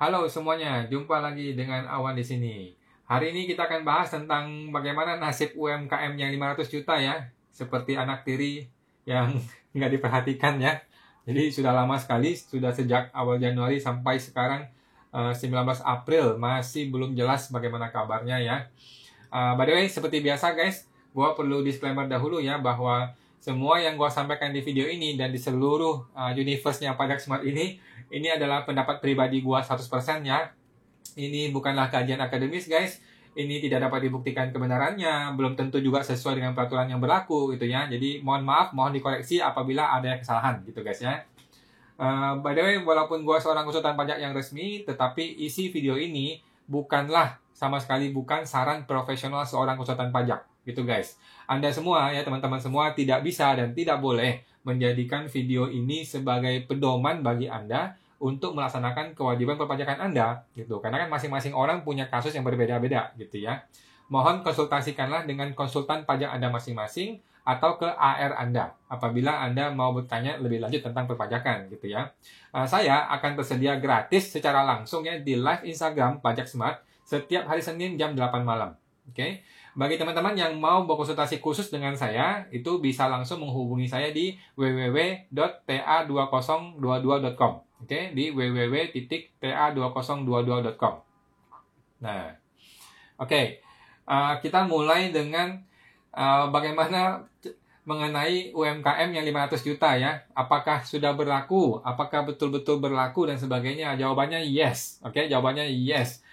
Halo semuanya, jumpa lagi dengan Awan di sini. Hari ini kita akan bahas tentang bagaimana nasib UMKM yang 500 juta ya, seperti anak tiri yang nggak diperhatikan ya. Jadi sudah lama sekali, sudah sejak awal Januari sampai sekarang 19 April masih belum jelas bagaimana kabarnya ya. By the way, seperti biasa guys, gua perlu disclaimer dahulu ya bahwa semua yang gua sampaikan di video ini dan di seluruh universe-nya Pajak Smart ini adalah pendapat pribadi gua 100% ya. Ini bukanlah kajian akademis guys. Ini tidak dapat dibuktikan kebenarannya, belum tentu juga sesuai dengan peraturan yang berlaku gitu ya. Jadi mohon maaf, mohon dikoreksi apabila ada kesalahan gitu guys ya. By the way, walaupun gua seorang konsultan pajak yang resmi, tetapi isi video ini bukanlah sama sekali bukan saran profesional seorang konsultan pajak gitu guys. Anda semua ya teman-teman semua tidak bisa dan tidak boleh menjadikan video ini sebagai pedoman bagi Anda untuk melaksanakan kewajiban perpajakan Anda gitu. Karena kan masing-masing orang punya kasus yang berbeda-beda gitu ya. Mohon konsultasikanlah dengan konsultan pajak Anda masing-masing atau ke AR Anda apabila Anda mau bertanya lebih lanjut tentang perpajakan gitu ya. Saya akan tersedia gratis secara langsung ya di live Instagram Pajak Smart setiap hari Senin jam 8 malam. Oke. Bagi teman-teman yang mau berkonsultasi khusus dengan saya, itu bisa langsung menghubungi saya di www.ta2022.com. Oke, di www.ta2022.com. Nah, oke. Kita mulai dengan bagaimana mengenai UMKM yang 500 juta ya. Apakah sudah berlaku? Apakah betul-betul berlaku dan sebagainya? Jawabannya yes. Oke, jawabannya yes.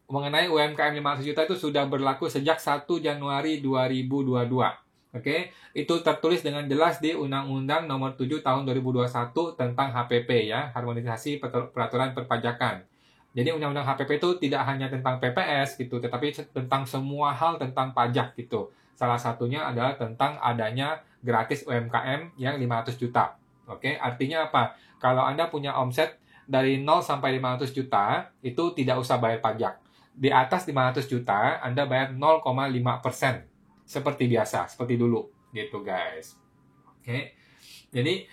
Mengenai UMKM 500 juta itu sudah berlaku sejak 1 Januari 2022. Oke, itu tertulis dengan jelas di Undang-Undang Nomor 7 Tahun 2021 tentang HPP ya, Harmonisasi Peraturan Perpajakan. Jadi Undang-Undang HPP itu tidak hanya tentang PPS gitu, tetapi tentang semua hal tentang pajak gitu. Salah satunya adalah tentang adanya gratis UMKM yang 500 juta. Oke, artinya apa? Kalau Anda punya omset dari 0 sampai 500 juta, itu tidak usah bayar pajak. Di atas 500 juta, Anda bayar 0,5%. Seperti biasa, seperti dulu. Gitu, guys. Oke. Jadi,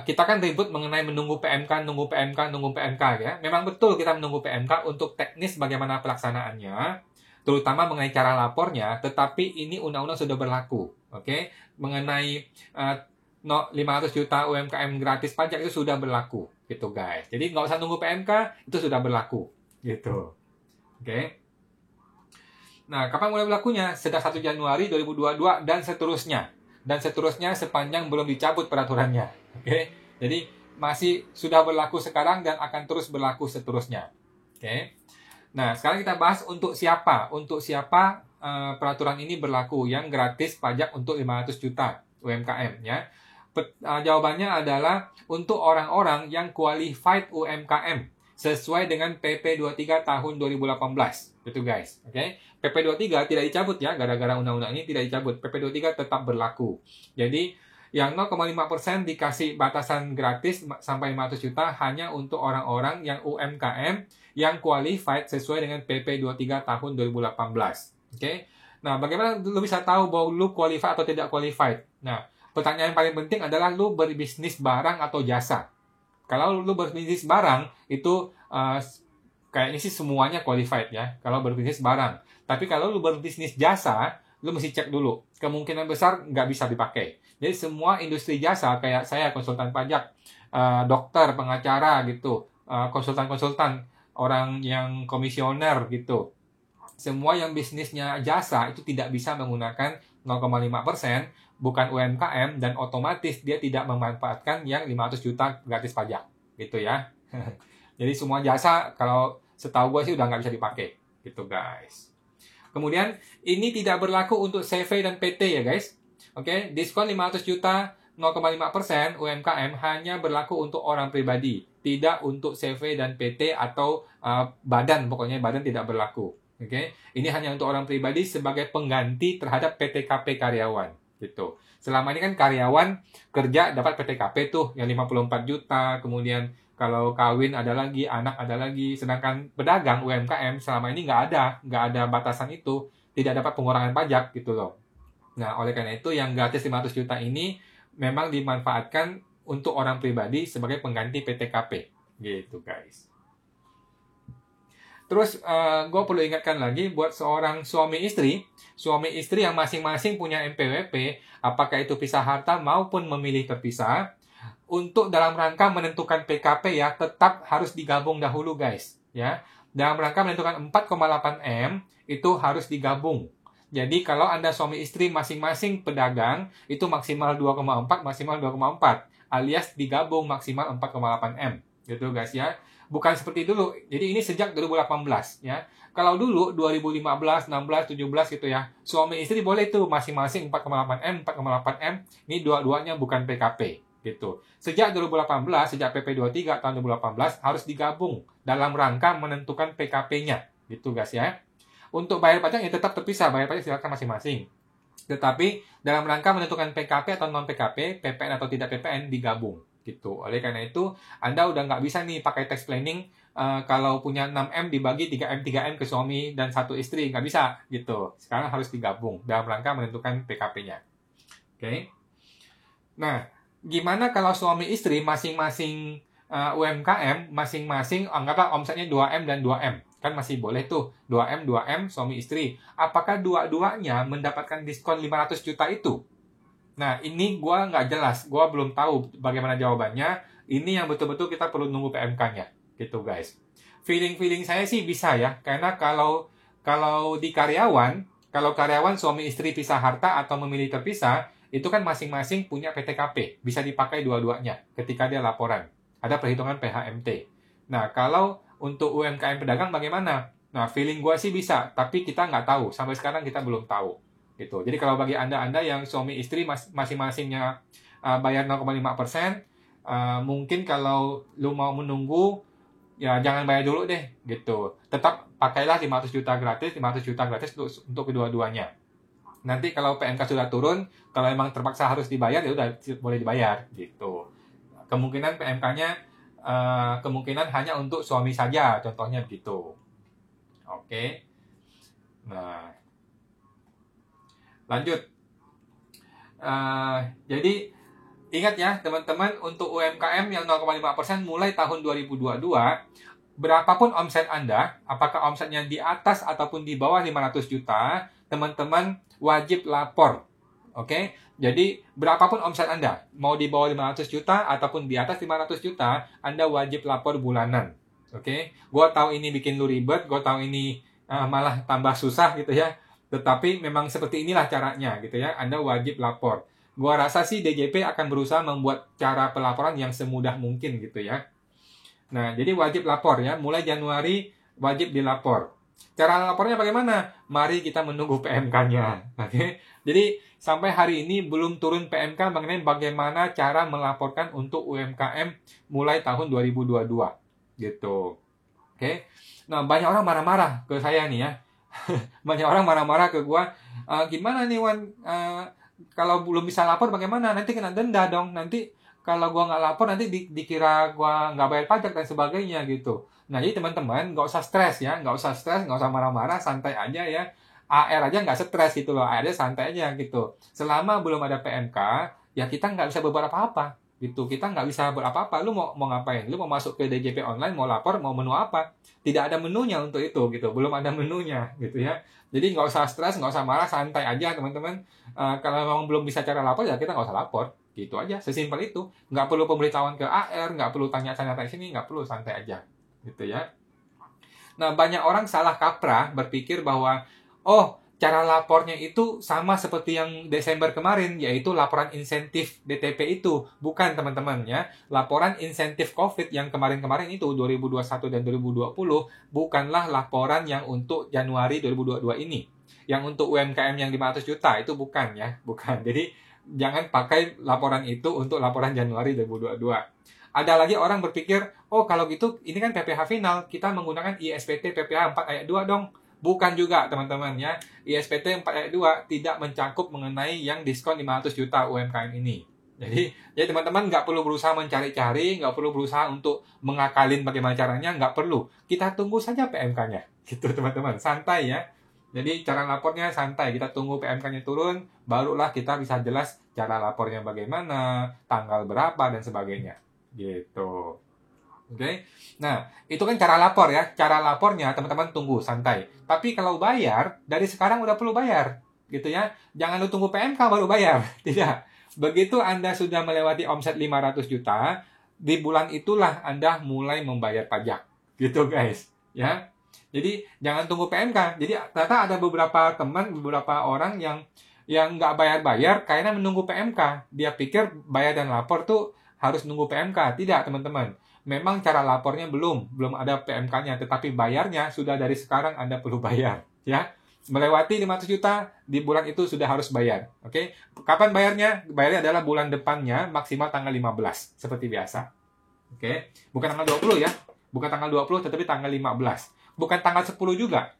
kita kan ribut mengenai menunggu PMK ya. Memang betul kita menunggu PMK untuk teknis bagaimana pelaksanaannya, terutama mengenai cara lapornya, tetapi ini undang-undang sudah berlaku. Oke. Mengenai 500 juta UMKM gratis pajak itu sudah berlaku. Gitu, guys. Jadi, nggak usah nunggu PMK, itu sudah berlaku. Gitu. Oke. Nah, kapan mulai berlakunya? Sejak 1 Januari 2022 dan seterusnya. Dan seterusnya sepanjang belum dicabut peraturannya. Oke. Jadi masih sudah berlaku sekarang dan akan terus berlaku seterusnya. Oke. Nah, sekarang kita bahas untuk siapa? Untuk siapa peraturan ini berlaku yang gratis pajak untuk 500 juta UMKM ya. Jawabannya adalah untuk orang-orang yang qualified UMKM sesuai dengan PP 23 tahun 2018. Gitu guys. Oke. PP 23 tidak dicabut ya, gara-gara undang-undang ini tidak dicabut. PP 23 tetap berlaku. Jadi, yang 0,5% dikasih batasan gratis sampai 500 juta hanya untuk orang-orang yang UMKM yang qualified sesuai dengan PP 23 tahun 2018. Oke. Nah, bagaimana lu bisa tahu bahwa lu qualified atau tidak qualified? Nah, pertanyaan yang paling penting adalah lu berbisnis barang atau jasa. Kalau lu berbisnis barang, itu kayaknya sih semuanya qualified ya, kalau berbisnis barang. Tapi kalau lu berbisnis jasa, lu mesti cek dulu. Kemungkinan besar nggak bisa dipakai. Jadi semua industri jasa, kayak saya konsultan pajak, dokter, pengacara gitu, konsultan-konsultan, orang yang komisioner gitu. Semua yang bisnisnya jasa itu tidak bisa menggunakan 0,5%, bukan UMKM, dan otomatis dia tidak memanfaatkan yang 500 juta gratis pajak. Gitu ya. Jadi semua jasa, kalau setahu gue sih udah nggak bisa dipakai. Gitu guys. Kemudian, ini tidak berlaku untuk CV dan PT ya guys. Oke, diskon 500 juta 0,5% UMKM hanya berlaku untuk orang pribadi. Tidak untuk CV dan PT atau badan, pokoknya badan tidak berlaku. Oke, ini hanya untuk orang pribadi sebagai pengganti terhadap PTKP karyawan. Gitu. Selama ini kan karyawan kerja dapat PTKP tuh yang 54 juta, kemudian kalau kawin ada lagi, anak ada lagi. Sedangkan pedagang UMKM selama ini nggak ada batasan itu, tidak dapat pengurangan pajak gitu loh. Nah, oleh karena itu yang gratis 500 juta ini memang dimanfaatkan untuk orang pribadi sebagai pengganti PTKP gitu guys. Terus gue perlu ingatkan lagi buat seorang suami istri yang masing-masing punya NPWP, apakah itu pisah harta maupun memilih terpisah, untuk dalam rangka menentukan PKP ya, tetap harus digabung dahulu guys. Ya, dalam rangka menentukan 4,8 M itu harus digabung. Jadi kalau Anda suami istri masing-masing pedagang, itu maksimal 2,4, maksimal 2,4. Alias digabung maksimal 4,8 M. Gitu guys ya. Bukan seperti dulu. Jadi ini sejak 2018 ya. Kalau dulu 2015, 16, 17 gitu ya. Suami istri boleh tuh masing-masing 4,8 M, 4,8 M. Ini dua-duanya bukan PKP gitu. Sejak 2018, sejak PP 23 tahun 2018 harus digabung dalam rangka menentukan PKP-nya. Gitu guys ya. Untuk bayar pajak ya tetap terpisah, bayar pajak silakan masing-masing. Tetapi dalam rangka menentukan PKP atau non PKP, PPN atau tidak PPN digabung gitu. Oleh karena itu, Anda udah nggak bisa nih pakai tax planning kalau punya 6M dibagi 3M 3M ke suami dan satu istri, nggak bisa gitu. Sekarang harus digabung dalam rangka menentukan PKP-nya. Oke. Nah, gimana kalau suami istri masing-masing UMKM, masing-masing anggaplah omsetnya 2M dan 2M. Kan masih boleh tuh 2M, 2M suami istri. Apakah dua-duanya mendapatkan diskon 500 juta itu? Nah, ini gue nggak jelas. Gue belum tahu bagaimana jawabannya. Ini yang betul-betul kita perlu nunggu PMK-nya. Gitu, guys. Feeling saya sih bisa ya. Karena kalau di karyawan, kalau karyawan suami istri pisah harta atau memilih terpisah, itu kan masing-masing punya PTKP. Bisa dipakai dua-duanya ketika dia laporan. Ada perhitungan PHMT. Nah, kalau untuk UMKM pedagang bagaimana? Nah, feeling gue sih bisa. Tapi kita nggak tahu. Sampai sekarang kita belum tahu. Gitu. Jadi kalau bagi Anda yang suami istri masing-masingnya bayar 0,5%, mungkin kalau lu mau menunggu, ya jangan bayar dulu deh, gitu. Tetap pakailah 500 juta gratis untuk kedua-duanya. Nanti kalau PMK sudah turun, kalau emang terpaksa harus dibayar, ya udah boleh dibayar, gitu. Kemungkinan PMK-nya kemungkinan hanya untuk suami saja, contohnya begitu. Oke. Nah, lanjut. Jadi ingat ya teman-teman, untuk UMKM yang 0,5% mulai tahun 2022, berapapun omset Anda, apakah omsetnya di atas ataupun di bawah 500 juta, teman-teman wajib lapor. Oke? Jadi berapapun omset Anda, mau di bawah 500 juta ataupun di atas 500 juta, Anda wajib lapor bulanan. Oke? Gua tahu ini bikin lu ribet, gua tahu ini malah tambah susah gitu ya. Tetapi memang seperti inilah caranya gitu ya. Anda wajib lapor. Gua rasa sih DJP akan berusaha membuat cara pelaporan yang semudah mungkin gitu ya. Nah, jadi wajib lapor ya. Mulai Januari wajib dilapor. Cara lapornya bagaimana? Mari kita menunggu PMK-nya. Oke. Jadi sampai hari ini belum turun PMK mengenai bagaimana cara melaporkan untuk UMKM mulai tahun 2022 gitu. Oke. Nah, banyak orang marah-marah ke saya nih ya. Banyak orang marah-marah ke gua, gimana nih Wan, kalau belum bisa lapor bagaimana? Nanti kena denda dong. Nanti kalau gua nggak lapor nanti dikira gua nggak bayar pajak dan sebagainya gitu. Nah, jadi teman-teman nggak usah stres ya, nggak usah marah-marah, santai aja ya. AR aja nggak stres gitu loh, AR santai aja gitu. Selama belum ada PMK, ya kita nggak bisa berbuat apa-apa gitu. Kita nggak bisa berapa-apa. Lu mau ngapain? Lu mau masuk ke DJP online, mau lapor, mau menu apa? Tidak ada menunya untuk itu gitu, belum ada menunya gitu ya. Jadi nggak usah stres, nggak usah marah, santai aja teman-teman. Kalau memang belum bisa cara lapor ya kita nggak usah lapor, gitu aja, sesimpel itu. Nggak perlu pemberitahuan ke AR, nggak perlu tanya-tanya sini, nggak perlu, santai aja, gitu ya. Nah, banyak orang salah kaprah berpikir bahwa cara lapornya itu sama seperti yang Desember kemarin, yaitu laporan insentif DTP itu. Bukan teman-teman ya. Laporan insentif COVID yang kemarin-kemarin itu 2021 dan 2020 bukanlah laporan yang untuk Januari 2022 ini. Yang untuk UMKM yang 500 juta itu bukan ya, bukan. Jadi jangan pakai laporan itu untuk laporan Januari 2022. Ada lagi orang berpikir, kalau gitu ini kan PPh final, kita menggunakan ISPT PPh 4 ayat 2 dong. Bukan juga teman-teman ya. ISPT 4 ayat 2 tidak mencakup mengenai yang diskon 500 juta UMKM ini. Jadi teman-teman nggak perlu berusaha mencari-cari, nggak perlu berusaha untuk mengakalin bagaimana caranya, nggak perlu. Kita tunggu saja PMK-nya. Gitu teman-teman, santai ya. Jadi cara lapornya santai, kita tunggu PMK-nya turun, barulah kita bisa jelas cara lapornya bagaimana, tanggal berapa, dan sebagainya. Gitu. Oke. Nah, itu kan cara lapor ya. Cara lapornya teman-teman tunggu santai. Tapi kalau bayar, dari sekarang udah perlu bayar. Gitu ya. Jangan lu tunggu PMK baru bayar. Tidak. Begitu Anda sudah melewati omset 500 juta, di bulan itulah Anda mulai membayar pajak. Gitu guys. Ya. Jadi jangan tunggu PMK. Jadi ternyata ada beberapa teman, beberapa orang yang nggak bayar-bayar karena menunggu PMK. Dia pikir bayar dan lapor tuh harus nunggu PMK. Tidak, teman-teman. Memang cara lapornya belum ada PMK-nya, tetapi bayarnya sudah dari sekarang Anda perlu bayar, ya. Melewati 500 juta di bulan itu sudah harus bayar. Oke. Kapan bayarnya? Bayarnya adalah bulan depannya, maksimal tanggal 15 seperti biasa. Oke. Bukan tanggal 20 ya. Bukan tanggal 20 tetapi tanggal 15. Bukan tanggal 10 juga.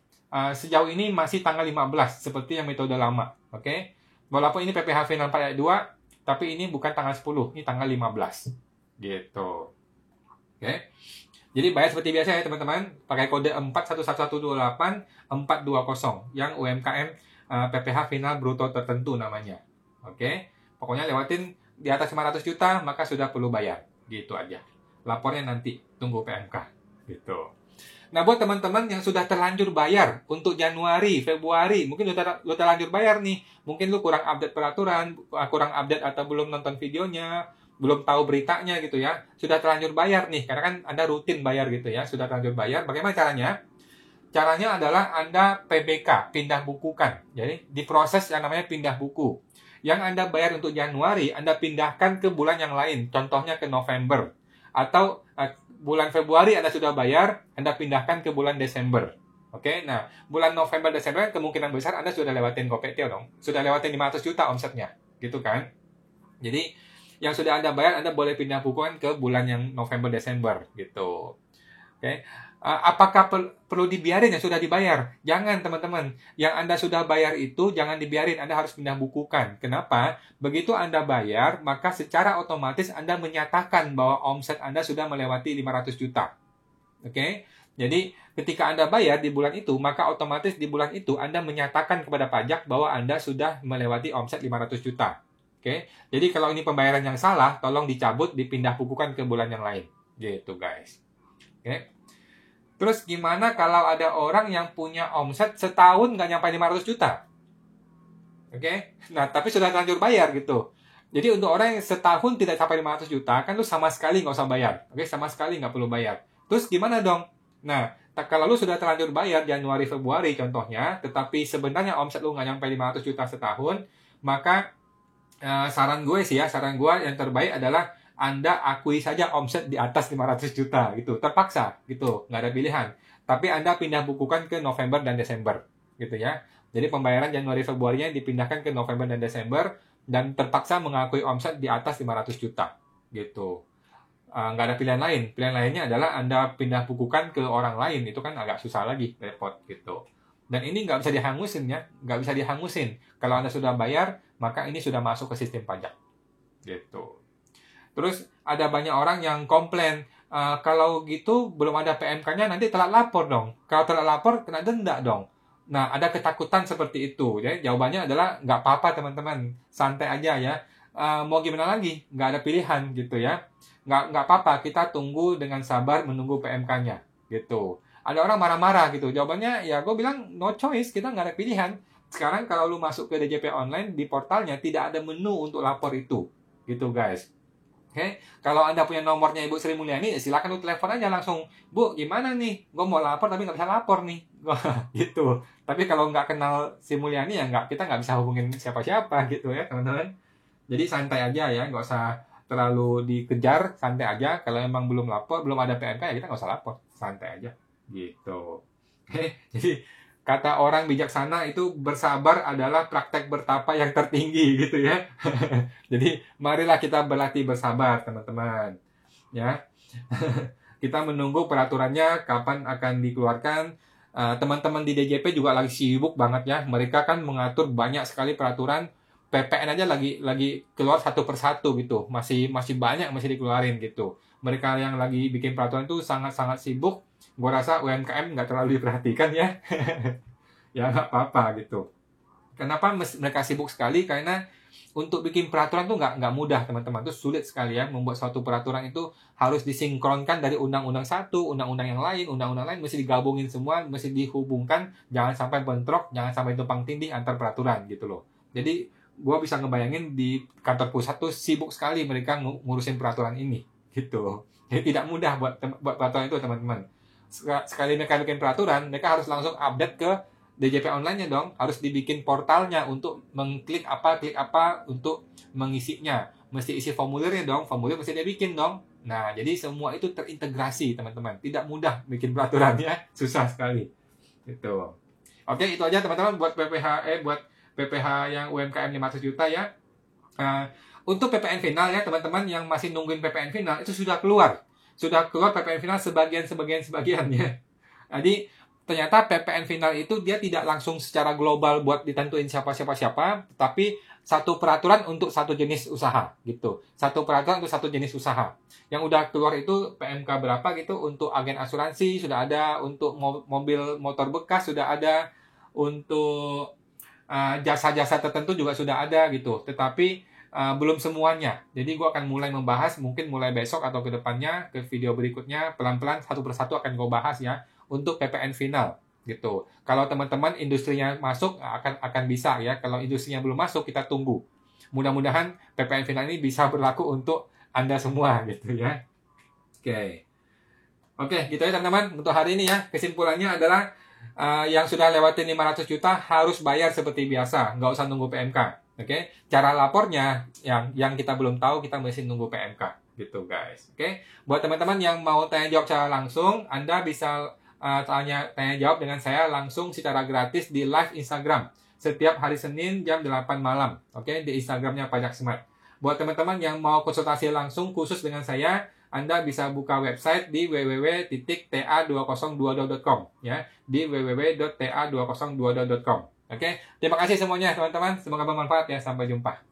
Sejauh ini masih tanggal 15 seperti yang metode lama. Oke. Walaupun ini PPh final 4 ayat 2, tapi ini bukan tanggal 10, ini tanggal 15. Gitu. Oke. Jadi bayar seperti biasa ya teman-teman, pakai kode 411128 420 yang UMKM PPh final bruto tertentu namanya. Oke. Pokoknya lewatin di atas 500 juta maka sudah perlu bayar. Gitu aja. Lapornya nanti tunggu PMK. Gitu. Nah, buat teman-teman yang sudah terlanjur bayar untuk Januari, Februari, mungkin lu terlanjur bayar nih. Mungkin lu kurang update peraturan, kurang update atau belum nonton videonya, belum tahu beritanya gitu ya. Sudah terlanjur bayar nih, karena kan Anda rutin bayar gitu ya. Sudah terlanjur bayar, bagaimana caranya? Caranya adalah Anda PBK, pindah bukukan. Jadi, diproses yang namanya pindah buku. Yang Anda bayar untuk Januari, Anda pindahkan ke bulan yang lain. Contohnya ke November. Atau bulan Februari Anda sudah bayar, Anda pindahkan ke bulan Desember. Oke, nah, bulan November, Desember, kemungkinan besar Anda sudah lewatin Gopetio dong. Sudah lewatin 500 juta omsetnya. Gitu kan? Jadi, yang sudah Anda bayar, Anda boleh pindah bukuan ke bulan yang November, Desember. Gitu. Oke. Apakah perlu dibiarin yang sudah dibayar? Jangan, teman-teman. Yang Anda sudah bayar itu, jangan dibiarin. Anda harus pindah bukukan. Kenapa? Begitu Anda bayar, maka secara otomatis Anda menyatakan bahwa omset Anda sudah melewati 500 juta. Oke? Jadi, ketika Anda bayar di bulan itu, maka otomatis di bulan itu Anda menyatakan kepada pajak bahwa Anda sudah melewati omset 500 juta. Oke? Jadi, kalau ini pembayaran yang salah, tolong dicabut, dipindah bukukan ke bulan yang lain. Gitu, guys. Oke? Terus gimana kalau ada orang yang punya omset setahun nggak nyampe 500 juta? Oke? Nah, tapi sudah terlanjur bayar gitu. Jadi untuk orang yang setahun tidak sampai 500 juta, kan lu sama sekali nggak usah bayar. Oke? Sama sekali nggak perlu bayar. Terus gimana dong? Nah, kalau lu sudah terlanjur bayar Januari, Februari contohnya, tetapi sebenarnya omset lu nggak nyampe 500 juta setahun, maka saran gue yang terbaik adalah Anda akui saja omset di atas 500 juta gitu. Terpaksa gitu, nggak ada pilihan. Tapi Anda pindah bukukan ke November dan Desember gitu ya. Jadi pembayaran Januari Februarinya dipindahkan ke November dan Desember dan terpaksa mengakui omset di atas 500 juta gitu. Nggak ada pilihan lain. Pilihan lainnya adalah Anda pindah bukukan ke orang lain. Itu kan agak susah lagi, repot gitu. Dan ini nggak bisa dihangusin ya. Nggak bisa dihangusin. Kalau Anda sudah bayar, maka ini sudah masuk ke sistem pajak. Gitu. Terus ada banyak orang yang komplain, kalau gitu belum ada PMK-nya nanti telat lapor dong. Kalau telat lapor kena denda dong. Nah, ada ketakutan seperti itu. Jadi jawabannya adalah nggak apa-apa teman-teman. Santai aja ya. Mau gimana lagi? Nggak ada pilihan gitu ya. Nggak apa-apa. Kita tunggu dengan sabar menunggu PMK-nya. Gitu. Ada orang marah-marah gitu. Jawabannya ya gue bilang no choice. Kita nggak ada pilihan. Sekarang kalau lu masuk ke DJP online di portalnya tidak ada menu untuk lapor itu. Gitu guys. Oke, kalau Anda punya nomornya Ibu Sri Mulyani, silakan lu telepon aja langsung. Bu, gimana nih? Gue mau lapor tapi nggak bisa lapor nih. Gitu. Tapi kalau nggak kenal Sri Mulyani ya kita nggak bisa hubungin siapa-siapa gitu ya teman-teman. Jadi santai aja ya, nggak usah terlalu dikejar, santai aja. Kalau emang belum lapor, belum ada PMK ya kita nggak usah lapor, santai aja. Gitu. Oke, jadi kata orang bijaksana itu bersabar adalah praktek bertapa yang tertinggi gitu ya. Jadi marilah kita berlatih bersabar teman-teman. Ya. Kita menunggu peraturannya kapan akan dikeluarkan. Teman-teman di DJP juga lagi sibuk banget ya. Mereka kan mengatur banyak sekali peraturan. PPN aja lagi keluar satu persatu gitu. Masih banyak masih dikeluarin gitu. Mereka yang lagi bikin peraturan itu sangat-sangat sibuk. Gue rasa UMKM nggak terlalu diperhatikan ya. Ya nggak apa-apa gitu. Kenapa mereka sibuk sekali? Karena untuk bikin peraturan tuh nggak mudah teman-teman, itu sulit sekali ya. Membuat suatu peraturan itu harus disinkronkan dari undang-undang satu, undang-undang yang lain, undang-undang lain mesti digabungin semua, mesti dihubungkan, jangan sampai bentrok, jangan sampai tumpang tindih antar peraturan gitu loh. Jadi gue bisa ngebayangin di kantor pusat tuh sibuk sekali mereka ngurusin peraturan ini gitu. Jadi tidak mudah buat peraturan itu teman-teman. Sekali mereka bikin peraturan, mereka harus langsung update ke DJP online-nya dong, harus dibikin portalnya untuk klik apa untuk mengisinya. Mesti isi formulirnya dong, formulir mesti dia bikin dong. Nah, jadi semua itu terintegrasi, teman-teman. Tidak mudah bikin peraturannya, susah sekali. Gitu. Oke, itu aja teman-teman buat PPH yang UMKM 500 juta ya. Untuk PPN final ya, teman-teman yang masih nungguin PPN final itu sudah keluar. Sudah keluar PPN final sebagian ya. Jadi ternyata PPN final itu dia tidak langsung secara global buat ditentuin siapa, tapi satu peraturan untuk satu jenis usaha gitu. Satu peraturan untuk satu jenis usaha. Yang udah keluar itu PMK berapa gitu, untuk agen asuransi sudah ada, untuk mobil motor bekas sudah ada, untuk jasa-jasa tertentu juga sudah ada gitu. Tetapi belum semuanya. Jadi gue akan mulai membahas, mungkin mulai besok atau ke depannya, ke video berikutnya, pelan-pelan satu persatu akan gue bahas ya, untuk PPN final gitu. Kalau teman-teman industrinya masuk akan bisa ya. Kalau industrinya belum masuk, kita tunggu. Mudah-mudahan PPN final ini bisa berlaku untuk Anda semua gitu ya. Oke, gitu ya teman-teman untuk hari ini ya. Kesimpulannya adalah yang sudah lewatin 500 juta harus bayar seperti biasa, nggak usah nunggu PMK. Oke, cara lapornya yang kita belum tahu, kita mesti nunggu PMK gitu guys. Oke, buat teman-teman yang mau tanya jawab secara langsung, Anda bisa tanya jawab dengan saya langsung secara gratis di live Instagram setiap hari Senin jam 8 malam. Oke, di Instagramnya Pajak Smart. Buat teman-teman yang mau konsultasi langsung khusus dengan saya, Anda bisa buka website di www.ta2022.com ya, di www.ta2022.com. Oke, terima kasih semuanya teman-teman. Semoga bermanfaat ya. Sampai jumpa.